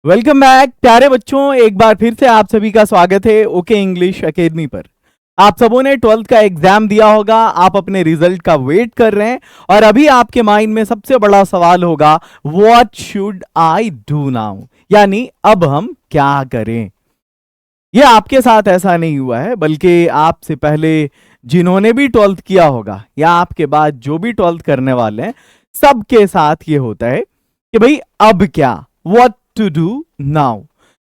Welcome back प्यारे बच्चों। एक बार फिर से आप सभी का स्वागत है ओके इंग्लिश एकेडमी पर। आप सबों ने 12th का एग्जाम दिया होगा, आप अपने रिजल्ट का वेट कर रहे हैं और अभी आपके माइंड में सबसे बड़ा सवाल होगा what should I do now, यानी अब हम क्या करें। ये आपके साथ ऐसा नहीं हुआ है, बल्कि आपसे पहले जिन्होंने भी 12th किया होगा या आपके बाद जो भी 12th करने वाले हैं, सबके साथ ये होता है कि भाई अब क्या, व्हाट टू डू नाउ।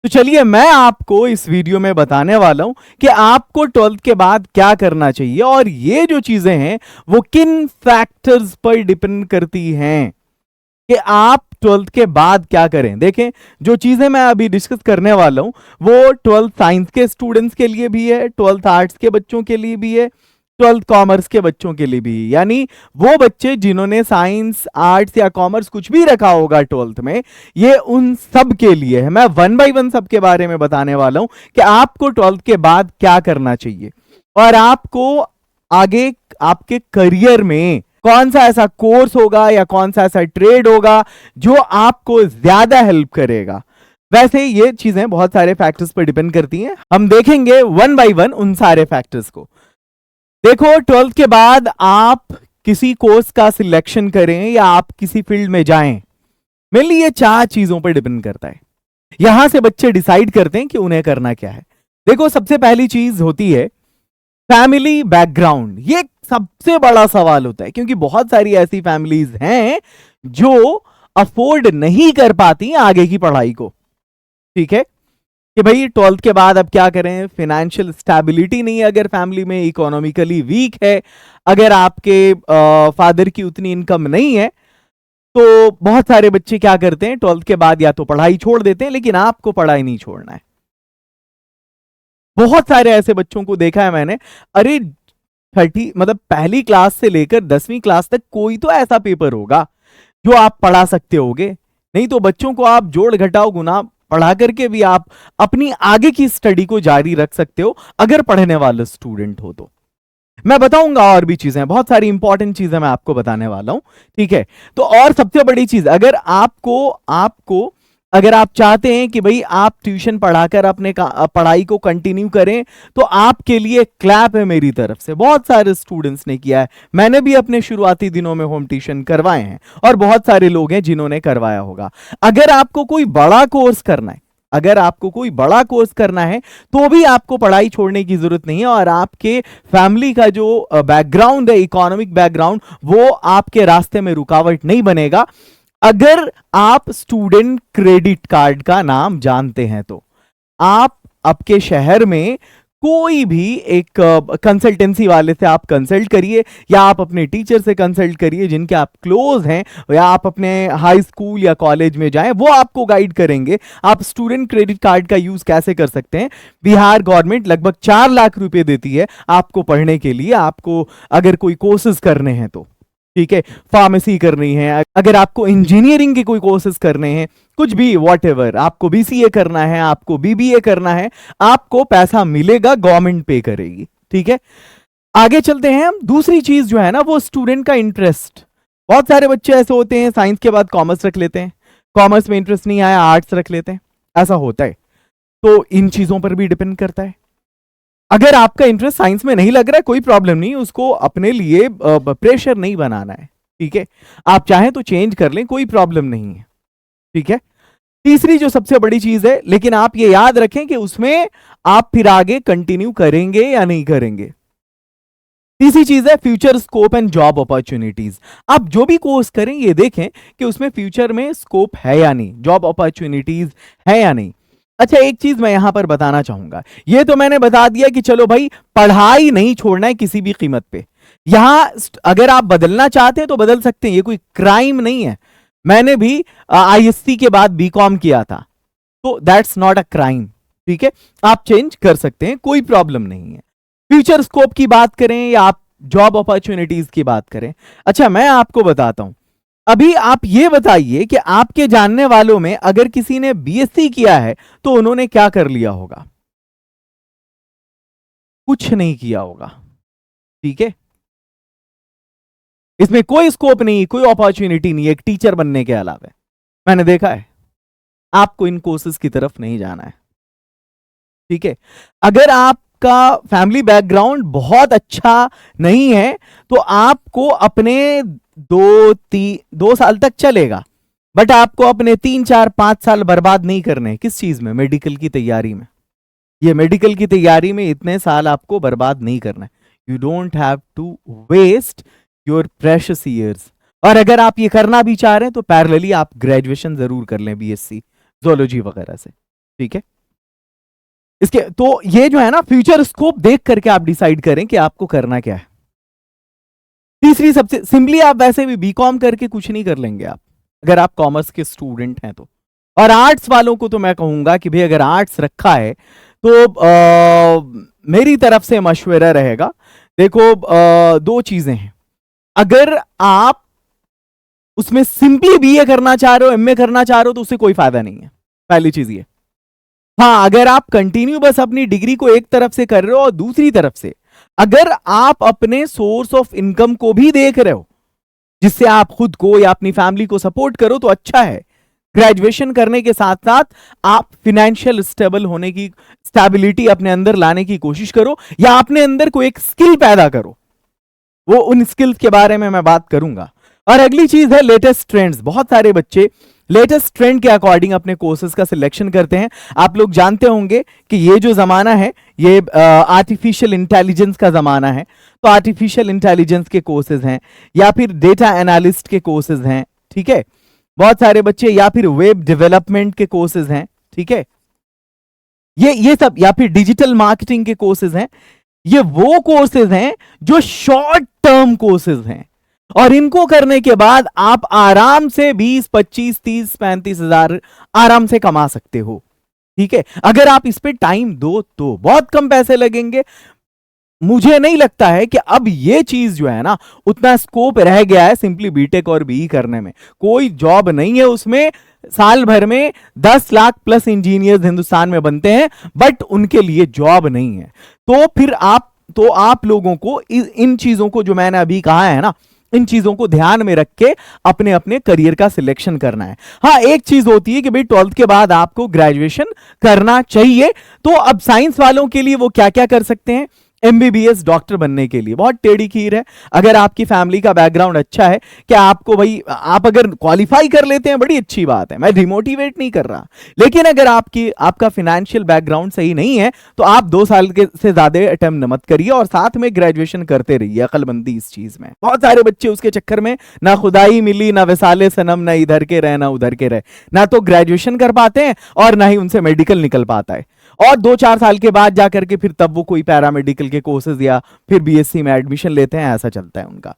तो चलिए मैं आपको इस वीडियो में बताने वाला हूं कि आपको 12th के बाद क्या करना चाहिए और ये जो चीजें हैं वो किन फैक्टर्स पर डिपेंड करती हैं कि आप 12th के बाद क्या करें। देखें, जो चीजें मैं अभी डिस्कस करने वाला हूं वो 12th साइंस के स्टूडेंट्स के लिए भी है, 12th आर्ट्स के बच्चों के लिए भी है, 12th कॉमर्स के बच्चों के लिए भी, यानी वो बच्चे जिन्होंने साइंस आर्ट्स या कॉमर्स कुछ भी रखा होगा 12th में, ये उन सब के लिए है। मैं वन बाय वन सबके बारे में बताने वाला हूं कि आपको 12th के बाद क्या करना चाहिए और आपको आगे आपके करियर में कौन सा ऐसा कोर्स होगा या कौन सा ऐसा ट्रेड होगा जो आपको ज्यादा हेल्प करेगा। वैसे ये चीजें बहुत सारे फैक्टर्स पर डिपेंड करती हैं, हम देखेंगे वन बाय वन उन सारे फैक्टर्स को। देखो, 12th के बाद आप किसी कोर्स का सिलेक्शन करें या आप किसी फील्ड में जाएं, मेनली ये 4 चीजों पर डिपेंड करता है। यहां से बच्चे डिसाइड करते हैं कि उन्हें करना क्या है। देखो, सबसे पहली चीज होती है फैमिली बैकग्राउंड। ये सबसे बड़ा सवाल होता है क्योंकि बहुत सारी ऐसी फैमिलीज हैं जो अफोर्ड नहीं कर पाती आगे की पढ़ाई को। ठीक है कि भाई 12th के बाद अब क्या करें, फाइनेंशियल स्टेबिलिटी नहीं है, अगर फैमिली में इकोनॉमिकली वीक है, अगर आपके फादर की उतनी इनकम नहीं है, तो बहुत सारे बच्चे क्या करते हैं 12th के बाद या तो पढ़ाई छोड़ देते हैं, लेकिन आपको पढ़ाई नहीं छोड़ना है। बहुत सारे ऐसे बच्चों को देखा है मैंने, अरे 30 मतलब पहली क्लास से लेकर 10वीं क्लास तक कोई तो ऐसा पेपर होगा जो आप पढ़ा सकते होगे, नहीं तो बच्चों को आप जोड़ घटाओ गुना पढ़ा करके भी आप अपनी आगे की स्टडी को जारी रख सकते हो अगर पढ़ने वाले स्टूडेंट हो तो। मैं बताऊंगा और भी चीजें, बहुत सारी इंपॉर्टेंट चीजें मैं आपको बताने वाला हूं। ठीक है, तो और सबसे बड़ी चीज, अगर आपको आपको अगर आप चाहते हैं कि भाई आप ट्यूशन पढ़ाकर अपने पढ़ाई को कंटिन्यू करें, तो आपके लिए क्लैप है मेरी तरफ से। बहुत सारे स्टूडेंट्स ने किया है, मैंने भी अपने शुरुआती दिनों में होम ट्यूशन करवाए हैं और बहुत सारे लोग हैं जिन्होंने करवाया होगा। अगर आपको कोई बड़ा कोर्स करना है, अगर आपको कोई बड़ा कोर्स करना है, तो भी आपको पढ़ाई छोड़ने की जरूरत नहीं है और आपके फैमिली का जो बैकग्राउंड है, इकोनॉमिक बैकग्राउंड, वो आपके रास्ते में रुकावट नहीं बनेगा। अगर आप स्टूडेंट क्रेडिट कार्ड का नाम जानते हैं तो आप आपके शहर में कोई भी एक कंसल्टेंसी वाले से आप कंसल्ट करिए या आप अपने टीचर से कंसल्ट करिए जिनके आप क्लोज हैं, या आप अपने हाई स्कूल या कॉलेज में जाएं, वो आपको गाइड करेंगे आप स्टूडेंट क्रेडिट कार्ड का यूज कैसे कर सकते हैं। बिहार गवर्नमेंट लगभग 4 लाख रुपए देती है आपको पढ़ने के लिए, आपको अगर कोई कोर्सेज करने हैं तो। ठीक है, फार्मेसी करनी है, अगर आपको इंजीनियरिंग के कोई कोर्सेज करने हैं, कुछ भी व्हाटएवर, आपको बीसीए करना है, आपको बीबीए करना है, आपको पैसा मिलेगा, गवर्नमेंट पे करेगी। ठीक है, आगे चलते हैं हम। दूसरी चीज जो है ना वो स्टूडेंट का इंटरेस्ट। बहुत सारे बच्चे ऐसे होते हैं साइंस के बाद कॉमर्स रख लेते हैं, कॉमर्स में इंटरेस्ट नहीं आया आर्ट्स रख लेते हैं, ऐसा होता है। तो इन चीजों पर भी डिपेंड करता है। अगर आपका इंटरेस्ट साइंस में नहीं लग रहा है, कोई प्रॉब्लम नहीं, उसको अपने लिए प्रेशर नहीं बनाना है। ठीक है, आप चाहें तो चेंज कर लें, कोई प्रॉब्लम नहीं है। ठीक है, तीसरी जो सबसे बड़ी चीज है, लेकिन आप ये याद रखें कि उसमें आप फिर आगे कंटिन्यू करेंगे या नहीं करेंगे। तीसरी चीज है future scope and job opportunities. आप जो भी कोर्स करें ये देखें कि उसमें फ्यूचर में स्कोप है या नहीं, जॉब अपॉर्चुनिटीज है या नहीं। अच्छा, एक चीज मैं यहां पर बताना चाहूंगा, ये तो मैंने बता दिया कि चलो भाई पढ़ाई नहीं छोड़ना है किसी भी कीमत पे। यहां अगर आप बदलना चाहते हैं तो बदल सकते हैं, ये कोई क्राइम नहीं है। मैंने भी आईएससी के बाद बीकॉम किया था, तो दैट्स नॉट अ क्राइम। ठीक है, आप चेंज कर सकते हैं, कोई प्रॉब्लम नहीं है। फ्यूचर स्कोप की बात करें या आप जॉब अपॉर्चुनिटीज की बात करें, अच्छा मैं आपको बताता हूं। अभी आप ये बताइए कि आपके जानने वालों में अगर किसी ने बीएससी किया है तो उन्होंने क्या कर लिया होगा? कुछ नहीं किया होगा। ठीक है, इसमें कोई स्कोप नहीं, कोई अपॉर्चुनिटी नहीं एक टीचर बनने के अलावा, मैंने देखा है। आपको इन कोर्सेज की तरफ नहीं जाना है, ठीक है। अगर आपका फैमिली बैकग्राउंड बहुत अच्छा नहीं है तो आपको अपने 2 साल तक चलेगा, बट आपको अपने 3 4 5 साल बर्बाद नहीं करने। किस चीज में? मेडिकल की तैयारी में। ये मेडिकल की तैयारी में इतने साल आपको बर्बाद नहीं करना है। You don't have to waste your precious years. और अगर आप ये करना भी चाह रहे हैं तो पैरेलली आप ग्रेजुएशन जरूर कर लें बीएससी जूलॉजी वगैरह से, ठीक है। इसके तो ये जो है ना, फ्यूचर स्कोप देख करके आप डिसाइड करें कि आपको करना क्या है। तीसरी सबसे सिंपली, आप वैसे भी बीकॉम करके कुछ नहीं कर लेंगे आप, अगर आप कॉमर्स के स्टूडेंट हैं तो। और आर्ट्स वालों को तो मैं कहूंगा कि भाई अगर आर्ट्स रखा है तो मेरी तरफ से मशवरा रहेगा। देखो, 2 चीजें हैं। अगर आप उसमें सिंपली बीए करना चाह रहे हो, एमए करना चाह रहे हो, तो उससे कोई फायदा नहीं है, पहली चीज ये। हाँ, अगर आप कंटिन्यू बस अपनी डिग्री को एक तरफ से कर रहे हो और दूसरी तरफ से अगर आप अपने सोर्स ऑफ इनकम को भी देख रहे हो जिससे आप खुद को या अपनी फैमिली को सपोर्ट करो, तो अच्छा है। ग्रेजुएशन करने के साथ साथ आप फिनेंशियल स्टेबल होने की, स्टेबिलिटी अपने अंदर लाने की कोशिश करो, या अपने अंदर कोई एक स्किल पैदा करो। वो उन स्किल्स के बारे में मैं बात करूंगा। और अगली चीज है लेटेस्ट ट्रेंड्स। बहुत सारे बच्चे लेटेस्ट ट्रेंड के अकॉर्डिंग अपने कोर्सेज का सिलेक्शन करते हैं। आप लोग जानते होंगे कि ये जो जमाना है ये आर्टिफिशियल इंटेलिजेंस का जमाना है, तो आर्टिफिशियल इंटेलिजेंस के कोर्सेज हैं, या फिर डेटा एनालिस्ट के कोर्सेज हैं, ठीक है। बहुत सारे बच्चे या फिर वेब डेवलपमेंट के कोर्सेज हैं, ठीक है। ये सब, या फिर डिजिटल मार्केटिंग के कोर्सेज हैं। ये वो कोर्सेज हैं जो शॉर्ट टर्म कोर्सेज हैं, और इनको करने के बाद आप आराम से 20 25 30 35 हजार आराम से कमा सकते हो, ठीक है। अगर आप इस पे टाइम दो तो बहुत कम पैसे लगेंगे। मुझे नहीं लगता है कि अब ये चीज जो है ना, उतना स्कोप रह गया है सिंपली बीटेक और बीई करने में। कोई जॉब नहीं है उसमें। साल भर में 10 लाख प्लस इंजीनियर्स हिंदुस्तान में बनते हैं, बट उनके लिए जॉब नहीं है। तो फिर आप लोगों को इन चीजों को जो मैंने अभी कहा है ना, इन चीजों को ध्यान में रख के अपने अपने करियर का सिलेक्शन करना है। हाँ, एक चीज होती है कि भाई 12th के बाद आपको ग्रेजुएशन करना चाहिए। तो अब साइंस वालों के लिए वो क्या क्या कर सकते हैं? एमबीबीएस डॉक्टर बनने के लिए बहुत टेढ़ी खीर है। अगर आपकी फैमिली का बैकग्राउंड अच्छा है, कि आपको भाई आप अगर क्वालिफाई कर लेते हैं, बड़ी अच्छी बात है, मैं डिमोटिवेट नहीं कर रहा। लेकिन अगर आपका फाइनेंशियल बैकग्राउंड सही नहीं है तो आप 2 साल के से ज्यादा अटेम्प्ट मत करिए, और साथ में ग्रेजुएशन करते रहिए। अकलमंदी इस चीज में। बहुत सारे बच्चे उसके चक्कर में ना खुदाई मिली, ना विसाले सनम, ना इधर के रहे ना उधर के रहे, ना तो ग्रेजुएशन कर पाते हैं और ना ही उनसे मेडिकल निकल पाता है। और 2 4 साल के बाद जाकर के फिर तब वो कोई पैरामेडिकल के कोर्सेज या फिर बीएससी में एडमिशन लेते हैं, ऐसा चलता है उनका।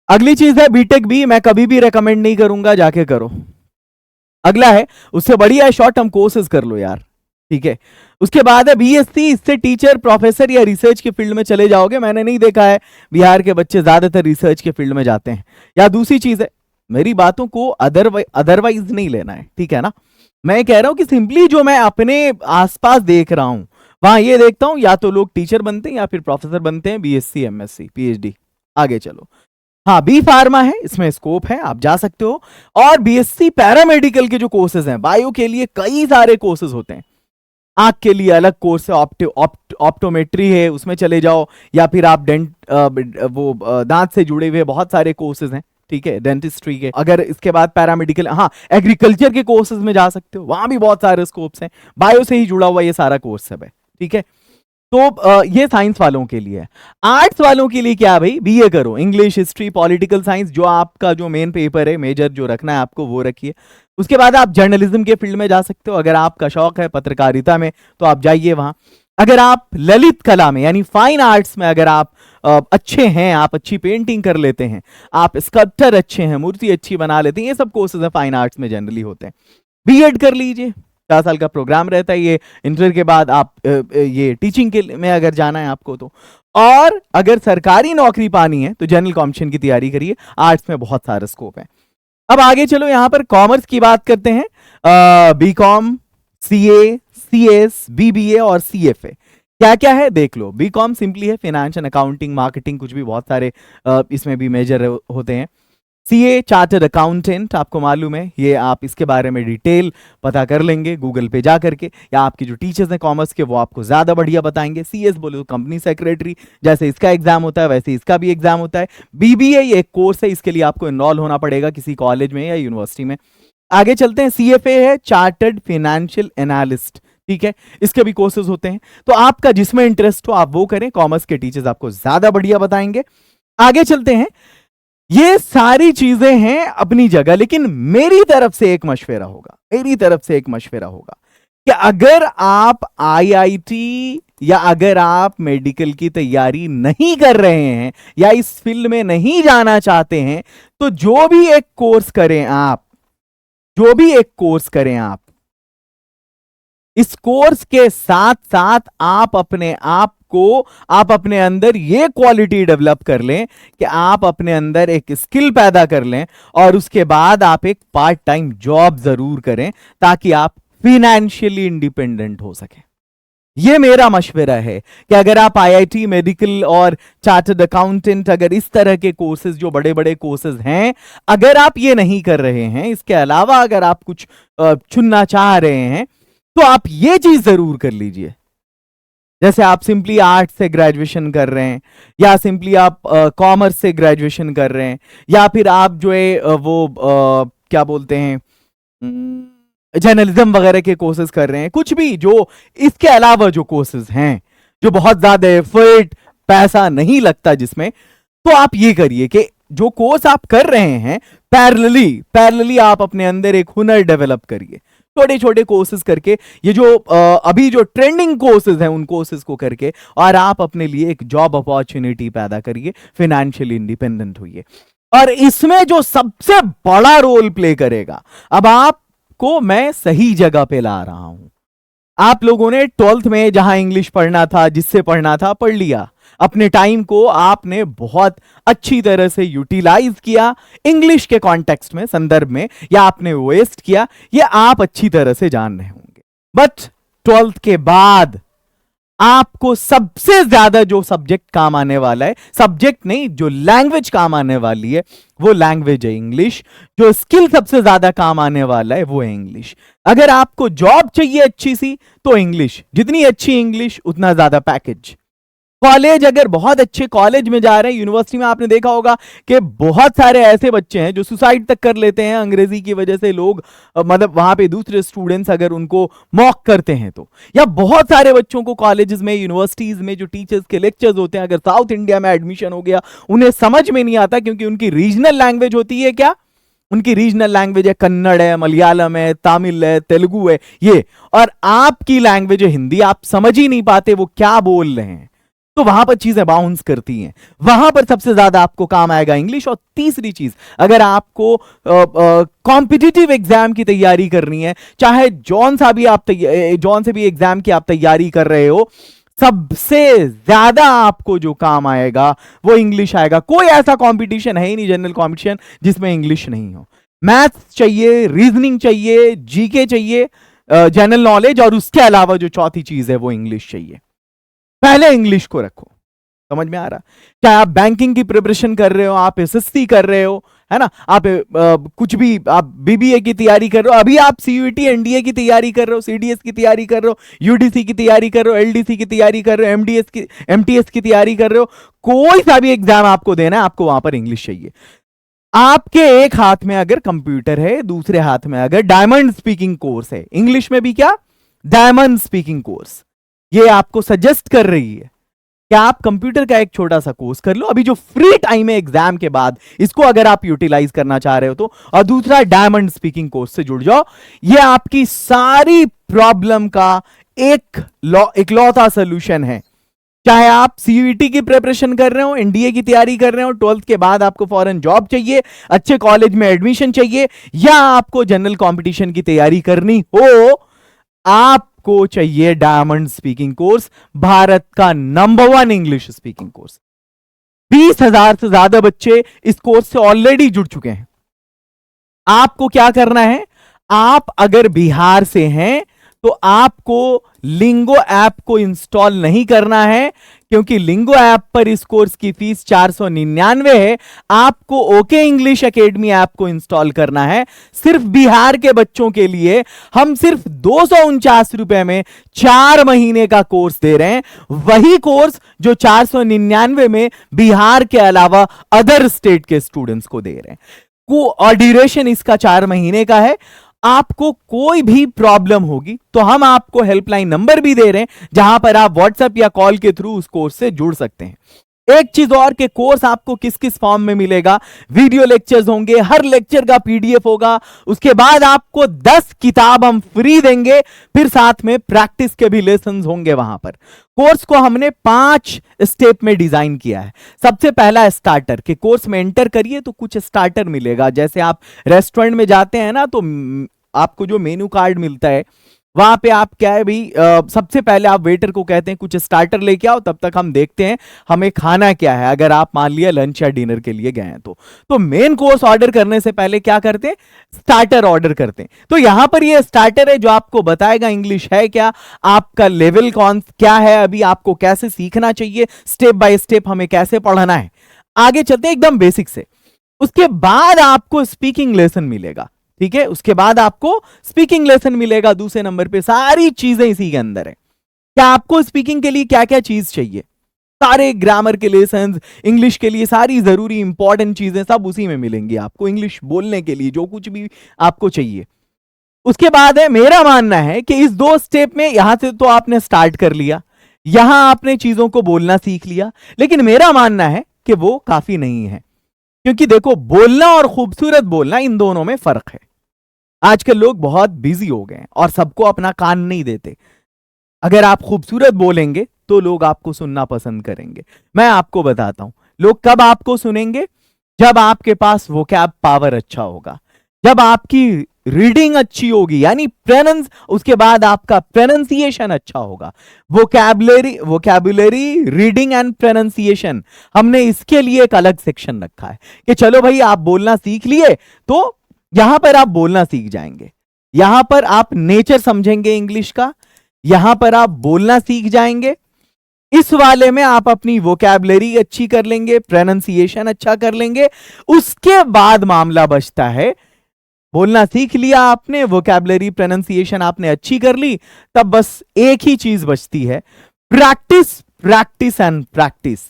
अगली चीज है बीटेक भी। मैं कभी भी रेकमेंड नहीं करूंगा जाके करो। अगला है, उससे बढ़िया है शॉर्ट टर्म कोर्सेज कर लो यार, ठीक है। उसके बाद है बीएससी। इससे टीचर, प्रोफेसर या रिसर्च के फील्ड में चले जाओगे। मैंने नहीं देखा है बिहार के बच्चे ज्यादातर रिसर्च के फील्ड में जाते हैं। या दूसरी चीज है, मेरी बातों को अदरवाइज नहीं लेना है, ठीक है ना। मैं कह रहा हूं कि सिंपली जो मैं अपने आसपास देख रहा हूं, वहां ये देखता हूं या तो लोग टीचर बनते हैं या फिर प्रोफेसर बनते हैं, बीएससी एमएससी पीएचडी। आगे चलो। हाँ, बी फार्मा है, इसमें स्कोप है, आप जा सकते हो। और बीएससी पैरामेडिकल के जो कोर्सेज हैं, बायो के लिए कई सारे कोर्सेज होते हैं। आंख के लिए अलग कोर्स है, ऑप्टोमेट्री है, उसमें चले जाओ। या फिर आप दांत से जुड़े हुए बहुत सारे कोर्सेज हैं, ठीक है, डेंटिस्ट्री के। अगर इसके बाद पैरामेडिकल, हाँ, एग्रीकल्चर के कोर्सेज में जा सकते हो, वहां भी बहुत सारे स्कोप्स हैं। बायो से ही जुड़ा हुआ ये सारा कोर्स सब है, ठीक है। तो ये साइंस वालों के लिए है। आर्ट्स वालों के लिए क्या भाई, बीए करो, इंग्लिश, हिस्ट्री, पॉलिटिकल साइंस, जो आपका जो मेन पेपर है, मेजर जो रखना है आपको वो रखिए। उसके बाद आप जर्नलिज्म के फील्ड में जा सकते हो। अगर आपका शौक है पत्रकारिता में तो आप जाइए वहां। अगर आप ललित कला में यानी फाइन आर्ट्स में अगर आप अच्छे हैं, आप अच्छी पेंटिंग कर लेते हैं, आप स्कल्पटर अच्छे हैं, मूर्ति अच्छी बना लेते हैं, ये सब कोर्सेज है फाइन आर्ट्स में जनरली होते हैं। बीएड कर लीजिए, 4 साल का प्रोग्राम रहता है ये। इंटर के बाद आप ये टीचिंग के में अगर जाना है आपको तो। और अगर सरकारी नौकरी पानी है तो जनरल कॉम्पिटिशन की तैयारी करिए, आर्ट्स में बहुत सारा स्कोप है। अब आगे चलो, यहां पर कॉमर्स की बात करते हैं। बीकॉम, सीए, सीएस, बीबीए और सीएफए क्या क्या है देख लो। बीकॉम सिंपली है फाइनेंस एंड अकाउंटिंग, मार्केटिंग, कुछ भी बहुत सारे इसमें भी मेजर होते हैं। सीए चार्टर्ड अकाउंटेंट, आपको मालूम है, ये आप इसके बारे में डिटेल पता कर लेंगे गूगल पे जा करके, या आपके जो टीचर्स हैं कॉमर्स के वो आपको ज्यादा बढ़िया बताएंगे। सीएस बोले तो कंपनी सेक्रेटरी, जैसे इसका एग्जाम होता है वैसे इसका भी एग्जाम होता है। बीबीए ये एक कोर्स है, इसके लिए आपको इनरोल होना पड़ेगा किसी कॉलेज में या यूनिवर्सिटी में। आगे चलते हैं, सीएफए है चार्टर्ड फाइनेंशियल एनालिस्ट, ठीक है, इसके भी कोर्सेज होते हैं। तो आपका जिसमें इंटरेस्ट हो आप वो करें, कॉमर्स के टीचर्स आपको ज्यादा बढ़िया बताएंगे। आगे चलते हैं, ये सारी चीजें हैं अपनी जगह, लेकिन मेरी तरफ से एक मशवरा होगा, मेरी तरफ से एक मशवरा होगा कि अगर आप आईआईटी या अगर आप मेडिकल की तैयारी नहीं कर रहे हैं या इस फील्ड में नहीं जाना चाहते हैं, तो जो भी एक कोर्स करें आप, जो भी एक कोर्स करें आप, इस कोर्स के साथ साथ आप अपने अंदर ये क्वालिटी डेवलप कर लें कि आप अपने अंदर एक स्किल पैदा कर लें, और उसके बाद आप एक पार्ट टाइम जॉब जरूर करें ताकि आप फाइनेंशियली इंडिपेंडेंट हो सकें। ये मेरा मशवरा है कि अगर आप आईआईटी, मेडिकल और चार्टर्ड अकाउंटेंट, अगर इस तरह के कोर्सेज जो बड़े बड़े कोर्सेज हैं, अगर आप ये नहीं कर रहे हैं, इसके अलावा अगर आप कुछ चुनना चाह रहे हैं, तो आप ये चीज जरूर कर लीजिए। जैसे आप सिंपली आर्ट से ग्रेजुएशन कर रहे हैं, या सिंपली आप कॉमर्स से ग्रेजुएशन कर रहे हैं, या फिर आप जो है क्या बोलते हैं, जर्नलिज्म वगैरह के कोर्सेज कर रहे हैं, कुछ भी जो इसके अलावा जो कोर्सेज हैं जो बहुत ज्यादा एफर्ट, पैसा नहीं लगता जिसमें, तो आप ये करिए कि जो कोर्स आप कर रहे हैं पैरेलली आप अपने अंदर एक हुनर डेवलप करिए, छोटे छोटे कोर्सेज करके, ये जो अभी जो ट्रेंडिंग कोर्सेज हैं उन कोर्सेज को करके, और आप अपने लिए एक जॉब अपॉर्चुनिटी पैदा करिए, फाइनेंशियली इंडिपेंडेंट होइए। और इसमें जो सबसे बड़ा रोल प्ले करेगा, अब आपको मैं सही जगह पे ला रहा हूं। आप लोगों ने 12th में जहां इंग्लिश पढ़ना था, जिससे पढ़ना था, पढ़ लिया, अपने टाइम को आपने बहुत अच्छी तरह से यूटिलाइज किया, इंग्लिश के कॉन्टेक्स्ट में, संदर्भ में, या आपने वेस्ट किया, ये आप अच्छी तरह से जान रहे होंगे। बट 12th के बाद आपको सबसे ज्यादा जो सब्जेक्ट काम आने वाला है, सब्जेक्ट नहीं, जो लैंग्वेज काम आने वाली है, वो लैंग्वेज है इंग्लिश। जो स्किल सबसे ज्यादा काम आने वाला है वो है इंग्लिश। अगर आपको जॉब चाहिए अच्छी सी, तो इंग्लिश, जितनी अच्छी इंग्लिश उतना ज्यादा पैकेज। कॉलेज, अगर बहुत अच्छे कॉलेज में जा रहे हैं, यूनिवर्सिटी में आपने देखा होगा कि बहुत सारे ऐसे बच्चे हैं जो सुसाइड तक कर लेते हैं अंग्रेजी की वजह से। लोग मतलब वहां पे दूसरे स्टूडेंट्स अगर उनको मॉक करते हैं तो, या बहुत सारे बच्चों को कॉलेजेस में, यूनिवर्सिटीज में जो टीचर्स के लेक्चर्स होते हैं, अगर साउथ इंडिया में एडमिशन हो गया, उन्हें समझ में नहीं आता, क्योंकि उनकी रीजनल लैंग्वेज होती है क्या, उनकी रीजनल लैंग्वेज है कन्नड़ है, मलयालम है, तमिल है, तेलुगु है, ये, और आपकी लैंग्वेज है हिंदी, आप समझ ही नहीं पाते वो क्या बोल रहे हैं, तो वहां पर चीजें बाउंस करती हैं। वहां पर सबसे ज्यादा आपको काम आएगा इंग्लिश। और तीसरी चीज, अगर आपको कॉम्पिटिटिव एग्जाम की तैयारी करनी है, चाहे जौन से भी एग्जाम की आप तैयारी कर रहे हो, सबसे ज्यादा आपको जो काम आएगा वो इंग्लिश आएगा। कोई ऐसा कंपटीशन है ही नहीं, जनरल कंपटीशन, जिसमें इंग्लिश नहीं हो। मैथ्स चाहिए, रीजनिंग चाहिए, जीके चाहिए, जनरल नॉलेज, और उसके अलावा जो चौथी चीज है वो इंग्लिश चाहिए। पहले इंग्लिश को रखो, समझ में आ रहा? चाहे आप बैंकिंग की प्रिपरेशन कर रहे हो, आप एसएससी कर रहे हो, है ना, आप कुछ भी, आप बीबीए की तैयारी कर रहे हो, अभी आप सीयूईटी एनडीए की तैयारी कर रहे हो, सीडीएस की तैयारी कर रहे हो, यूडीसी की तैयारी कर रहे हो, एलडीसी की तैयारी कर रहे हो, एमटीएस की तैयारी कर रहे हो, कोई सा भी एग्जाम आपको देना है, आपको वहां पर इंग्लिश चाहिए। आपके एक हाथ में अगर कंप्यूटर है, दूसरे हाथ में अगर डायमंड स्पीकिंग कोर्स है, इंग्लिश में भी क्या, डायमंड स्पीकिंग कोर्स, ये आपको सजेस्ट कर रही है कि आप कंप्यूटर का एक छोटा सा कोर्स कर लो, अभी जो फ्री टाइम है एग्जाम के बाद, इसको अगर आप यूटिलाइज करना चाह रहे हो तो, और दूसरा डायमंड स्पीकिंग कोर्स से जुड़ जाओ। ये आपकी सारी प्रॉब्लम का इकलौता सोल्यूशन है। चाहे आप सीयूईटी की प्रिपरेशन कर रहे हो, एनडीए की तैयारी कर रहे हो, 12th के बाद आपको फॉरेन जॉब चाहिए, अच्छे कॉलेज में एडमिशन चाहिए, या आपको जनरल कॉम्पिटिशन की तैयारी करनी हो, आपको चाहिए डायमंड स्पीकिंग कोर्स, भारत का नंबर 1 इंग्लिश स्पीकिंग कोर्स। 20,000 से ज्यादा बच्चे इस कोर्स से ऑलरेडी जुड़ चुके हैं। आपको क्या करना है, आप अगर बिहार से हैं तो आपको लिंगो ऐप को इंस्टॉल नहीं करना है, क्योंकि लिंगो ऐप पर इस कोर्स की फीस 499 है। आपको ओके इंग्लिश एकेडमी ऐप को इंस्टॉल करना है। सिर्फ बिहार के बच्चों के लिए हम सिर्फ 249 रुपए में 4 महीने का कोर्स दे रहे हैं, वही कोर्स जो 499 में बिहार के अलावा अदर स्टेट के स्टूडेंट्स को दे रहे हैं। और ड्यूरेशन इसका 4 महीने का है। आपको कोई भी प्रॉब्लम होगी तो हम आपको हेल्पलाइन नंबर भी दे रहे हैं, जहां पर आप व्हाट्सएप या कॉल के थ्रू उस कोर्स से जुड़ सकते हैं। एक चीज और कि कोर्स आपको किस किस फॉर्म में मिलेगा। वीडियो लेक्चर्स होंगे, हर लेक्चर का पीडीएफ होगा, उसके बाद आपको 10 किताब हम फ्री देंगे, फिर साथ में प्रैक्टिस के भी लेसन्स होंगे वहां पर। कोर्स को हमने 5 स्टेप में डिजाइन किया है। सबसे पहला स्टार्टर, के कोर्स में एंटर करिए तो कुछ स्टार्टर मिलेगा। जैसे आप रेस्टोरेंट में जाते हैं ना, तो आपको जो मेनू कार्ड मिलता है वहां पे आप क्या है भाई, सबसे पहले आप वेटर को कहते हैं कुछ स्टार्टर लेके आओ, तब तक हम देखते हैं हमें खाना क्या है। अगर आप मान लिया लंच या डिनर के लिए गए हैं तो मेन कोर्स ऑर्डर करने से पहले क्या करते हैं, स्टार्टर ऑर्डर करते हैं। तो यहां पर ये स्टार्टर है जो आपको बताएगा इंग्लिश है क्या, आपका लेवल कौन क्या है, अभी आपको कैसे सीखना चाहिए, स्टेप बाय स्टेप हमें कैसे पढ़ना है। आगे चलते हैं एकदम बेसिक से। उसके बाद आपको स्पीकिंग लेसन मिलेगा, ठीक है। उसके बाद आपको स्पीकिंग लेसन मिलेगा दूसरे नंबर पे। सारी चीजें इसी के अंदर है। क्या आपको स्पीकिंग के लिए क्या क्या चीज चाहिए, सारे ग्रामर के लेसन, इंग्लिश के लिए सारी जरूरी इंपॉर्टेंट चीजें सब उसी में मिलेंगी आपको, इंग्लिश बोलने के लिए जो कुछ भी आपको चाहिए। उसके बाद है, मेरा मानना है कि इस 2 स्टेप में यहां से तो आपने स्टार्ट कर लिया, यहां आपने चीजों को बोलना सीख लिया, लेकिन मेरा मानना है कि वो काफी नहीं है। क्योंकि देखो, बोलना और खूबसूरत बोलना, इन दोनों में फर्क है। आजकल लोग बहुत बिजी हो गए हैं और सबको अपना कान नहीं देते। अगर आप खूबसूरत बोलेंगे तो लोग आपको सुनना पसंद करेंगे। मैं आपको बताता हूं, लोग कब आपको सुनेंगे, जब आपके पास वोकैब पावर अच्छा होगा, जब आपकी रीडिंग अच्छी होगी, यानी प्रोनंस, उसके बाद आपका प्रोनंसिएशन अच्छा होगा। वोकैबुलरी रीडिंग एंड प्रोनंसिएशन, हमने इसके लिए एक अलग सेक्शन रखा है कि चलो भाई आप बोलना सीख लिए तो यहां पर आप बोलना सीख जाएंगे, यहां पर आप नेचर समझेंगे इंग्लिश का, यहां पर आप बोलना सीख जाएंगे। इस वाले में आप अपनी वोकैबुलरी अच्छी कर लेंगे, प्रोनंसिएशन अच्छा कर लेंगे। उसके बाद मामला बचता है, बोलना सीख लिया आपने, वोकैबुलरी प्रोनंसिएशन आपने अच्छी कर ली, तब बस एक ही चीज बचती है, प्रैक्टिस, प्रैक्टिस एंड प्रैक्टिस।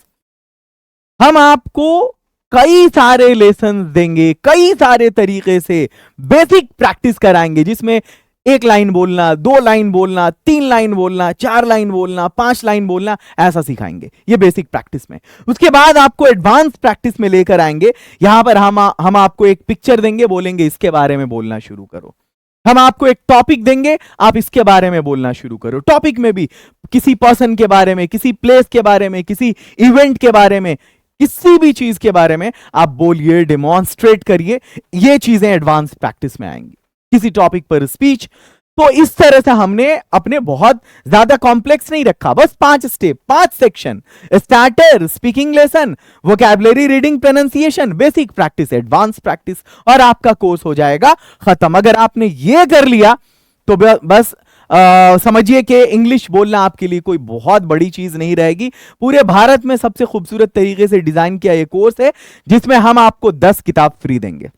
हम आपको कई सारे लेसन देंगे, कई सारे तरीके से बेसिक प्रैक्टिस कराएंगे, जिसमें 1 लाइन बोलना, 2 लाइन बोलना, 3 लाइन बोलना, 4 लाइन बोलना, 5 लाइन बोलना, ऐसा सिखाएंगे ये बेसिक प्रैक्टिस में। उसके बाद आपको एडवांस प्रैक्टिस में लेकर आएंगे। यहां पर हम आपको एक पिक्चर देंगे, बोलेंगे इसके बारे में बोलना शुरू करो। हम आपको एक टॉपिक देंगे, आप इसके बारे में बोलना शुरू करो। टॉपिक में भी किसी पर्सन के बारे में, किसी प्लेस के बारे में, किसी इवेंट के बारे में, किसी भी चीज के बारे में आप बोलिए, डेमोन्स्ट्रेट करिए। ये चीजें एडवांस प्रैक्टिस में आएंगी। किसी टॉपिक पर स्पीच, तो इस तरह से हमने अपने बहुत ज्यादा कॉम्प्लेक्स नहीं रखा, बस 5 step, 5 section, starter, speaking lesson, vocabulary, reading, pronunciation, basic practice, advance practice, और आपका कोर्स हो जाएगा खत्म। अगर आपने ये कर लिया तो बस समझिए कि इंग्लिश बोलना आपके लिए कोई बहुत बड़ी चीज नहीं रहेगी। पूरे भारत में सबसे खूबसूरत तरीके से डिजाइन किया यह कोर्स है, जिसमें हम आपको 10 किताब फ्री देंगे,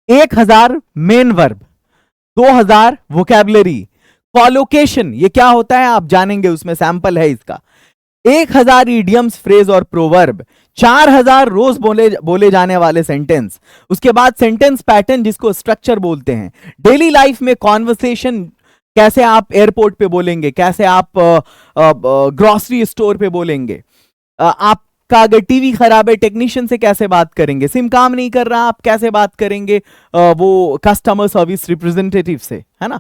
1000 मेन वर्ब, 2000 वोकैबुलरी, कॉलोकेशन ये क्या होता है आप जानेंगे, उसमें सैंपल है इसका, 1000 इडियम्स, फ्रेज और प्रोवर्ब, 4000 रोज बोले जाने वाले सेंटेंस, उसके बाद सेंटेंस पैटर्न जिसको स्ट्रक्चर बोलते हैं, डेली लाइफ में कॉन्वर्सेशन, कैसे आप एयरपोर्ट पे बोलेंगे, कैसे आप ग्रोसरी स्टोर पे बोलेंगे, आपका अगर टीवी खराब है टेक्नीशियन से कैसे बात करेंगे, सिम काम नहीं कर रहा आप कैसे बात करेंगे वो कस्टमर सर्विस रिप्रेजेंटेटिव से, है ना।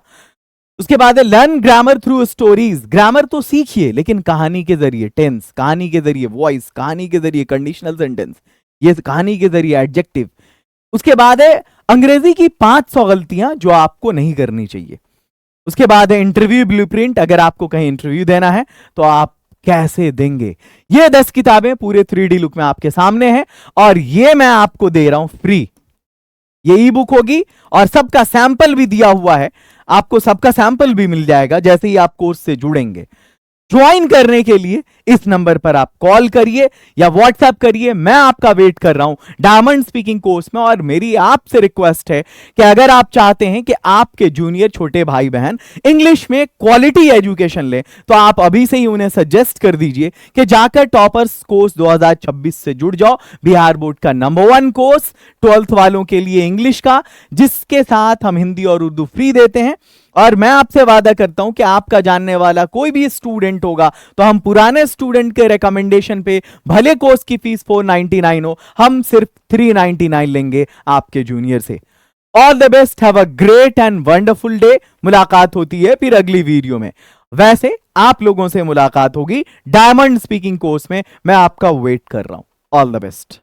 उसके बाद है learn grammar through stories, grammar तो सीखिए लेकिन कहानी के जरिए, टेंस कहानी के जरिए, वॉइस कहानी के जरिए, कंडीशनल सेंटेंस ये कहानी के जरिए, एडजेक्टिव। उसके बाद है अंग्रेजी की 500 गलतियां जो आपको नहीं करनी चाहिए। उसके बाद है इंटरव्यू ब्लूप्रिंट, अगर आपको कहीं इंटरव्यू देना है तो आप कैसे देंगे। ये 10 किताबें पूरे 3D लुक में आपके सामने हैं और ये मैं आपको दे रहा हूं फ्री। ये ई बुक होगी और सबका सैंपल भी दिया हुआ है, आपको सबका सैंपल भी मिल जाएगा जैसे ही आप कोर्स से जुड़ेंगे। ज्वाइन करने के लिए इस नंबर पर आप कॉल करिए या व्हाट्सएप करिए, मैं आपका वेट कर रहा हूं डायमंड स्पीकिंग कोर्स में। और मेरी आपसे रिक्वेस्ट है कि अगर आप चाहते हैं कि आपके जूनियर छोटे भाई बहन इंग्लिश में क्वालिटी एजुकेशन ले, तो आप अभी से ही उन्हें सजेस्ट कर दीजिए कि जाकर टॉपर्स कोर्स 2026 से जुड़ जाओ, बिहार बोर्ड का नंबर 1 कोर्स 12th वालों के लिए इंग्लिश का, जिसके साथ हम हिंदी और उर्दू फ्री देते हैं। और मैं आपसे वादा करता हूं कि आपका जानने वाला कोई भी स्टूडेंट होगा तो हम पुराने स्टूडेंट के रिकमेंडेशन पे, भले कोर्स की फीस 499 हो, हम सिर्फ 399 लेंगे आपके जूनियर से। All the best, have a great and wonderful day. मुलाकात होती है फिर अगली वीडियो में। वैसे आप लोगों से मुलाकात होगी डायमंड स्पीकिंग कोर्स में, मैं आपका वेट कर रहा हूं। All the best.